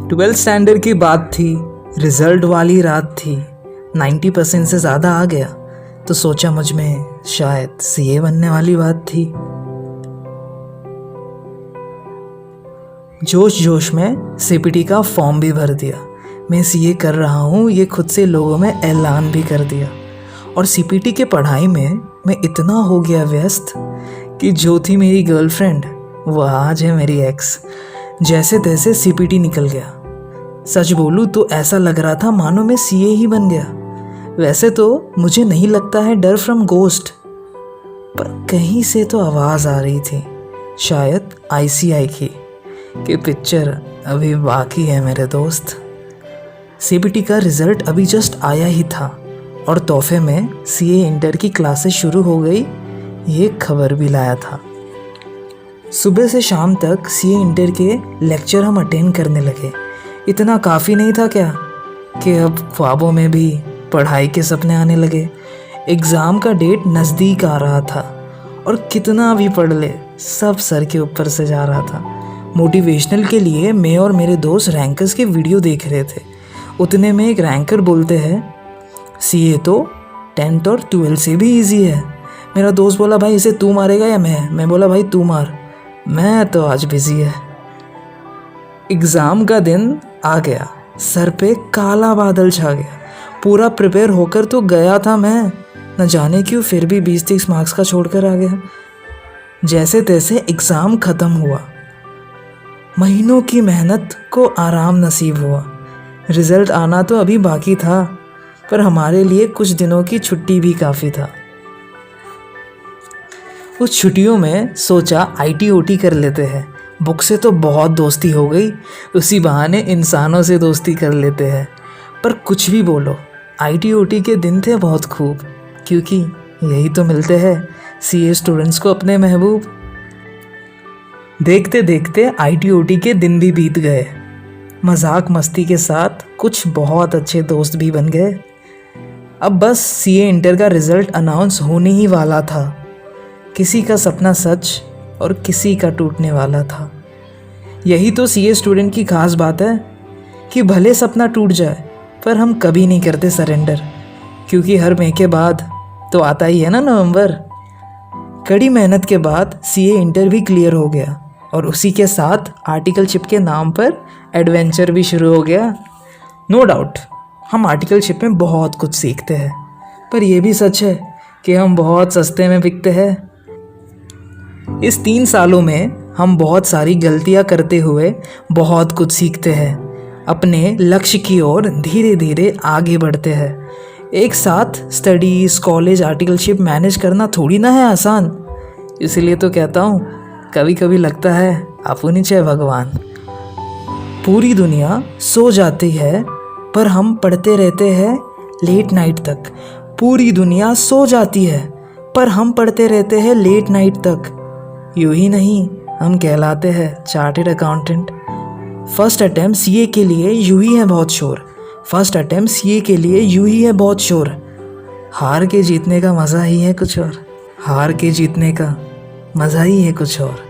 Twelfth standard की बात थी, रिजल्ट वाली रात थी। 90% से ज़्यादा आ गया तो सोचा मुझ में शायद सीए बनने वाली बात थी। जोश जोश में सीपीटी का फॉर्म भी भर दिया। मैं सीए कर रहा हूँ ये खुद से लोगों में ऐलान भी कर दिया। और सीपीटी के पढ़ाई में मैं इतना हो गया व्यस्त कि जो थी मेरी गर्लफ्रेंड वो आज है मेरी एक्स। जैसे तैसे सीपीटी निकल गया। सच बोलूँ तो ऐसा लग रहा था मानो मैं सीए ही बन गया। वैसे तो मुझे नहीं लगता है डर फ्रॉम गोस्ट, पर कहीं से तो आवाज़ आ रही थी, शायद आईसीआई की, कि पिक्चर अभी बाकी है मेरे दोस्त। सीपीटी का रिज़ल्ट अभी जस्ट आया ही था और तोहफे में सीए इंटर की क्लासेस शुरू हो गई ये खबर भी लाया था। सुबह से शाम तक सीए इंटर के लेक्चर हम अटेंड करने लगे। इतना काफ़ी नहीं था क्या कि अब ख्वाबों में भी पढ़ाई के सपने आने लगे। एग्ज़ाम का डेट नज़दीक आ रहा था और कितना भी पढ़ ले सब सर के ऊपर से जा रहा था। मोटिवेशनल के लिए मैं और मेरे दोस्त रैंकर्स के वीडियो देख रहे थे। उतने में एक रैंकर बोलते हैं, सीए तो 10th और 12th से भी इजी है। मेरा दोस्त बोला, भाई इसे तू मारेगा या मैं बोला, भाई तू मार, मैं तो आज बिजी है। एग्ज़ाम का दिन आ गया, सर पे काला बादल छा गया। पूरा प्रिपेयर होकर तो गया था मैं, न जाने क्यों फिर भी 20-30 मार्क्स का छोड़कर आ गया। जैसे तैसे एग्ज़ाम ख़त्म हुआ। महीनों की मेहनत को आराम नसीब हुआ। रिज़ल्ट आना तो अभी बाकी था, पर हमारे लिए कुछ दिनों की छुट्टी भी काफ़ी था। उस छुट्टियों में सोचा आईटी ओटी कर लेते हैं। बुक से तो बहुत दोस्ती हो गई, उसी बहाने इंसानों से दोस्ती कर लेते हैं। पर कुछ भी बोलो, आईटी ओटी के दिन थे बहुत खूब, क्योंकि यही तो मिलते हैं सीए स्टूडेंट्स को अपने महबूब। देखते देखते आईटी ओटी के दिन भी बीत गए। मजाक मस्ती के साथ कुछ बहुत अच्छे दोस्त भी बन गए। अब बस सीए इंटर का रिज़ल्ट अनाउंस होने ही वाला था। किसी का सपना सच और किसी का टूटने वाला था। यही तो सीए स्टूडेंट की खास बात है कि भले सपना टूट जाए पर हम कभी नहीं करते सरेंडर, क्योंकि हर मई के बाद तो आता ही है ना नवंबर। कड़ी मेहनत के बाद सीए इंटर भी क्लियर हो गया और उसी के साथ आर्टिकलशिप के नाम पर एडवेंचर भी शुरू हो गया। नो डाउट हम आर्टिकलशिप में बहुत कुछ सीखते हैं, पर यह भी सच है कि हम बहुत सस्ते में बिकते हैं। इस 3 सालों में हम बहुत सारी गलतियां करते हुए बहुत कुछ सीखते हैं। अपने लक्ष्य की ओर धीरे धीरे आगे बढ़ते हैं। एक साथ स्टडीज़, कॉलेज, आर्टिकलशिप मैनेज करना थोड़ी ना है आसान। इसलिए तो कहता हूँ, कभी कभी लगता है अपुनी चाहे भगवान। पूरी दुनिया सो जाती है पर हम पढ़ते रहते हैं लेट नाइट तक। पूरी दुनिया सो जाती है पर हम पढ़ते रहते हैं लेट नाइट तक। यूँ ही नहीं, हम कहलाते हैं chartered accountant. First attempt CA के लिए यूँ ही है बहुत शोर। फर्स्ट अटेम्प्ट सीए के लिए यूँ ही है बहुत शोर। हार के जीतने का मज़ा ही है कुछ और। हार के जीतने का मज़ा ही है कुछ और।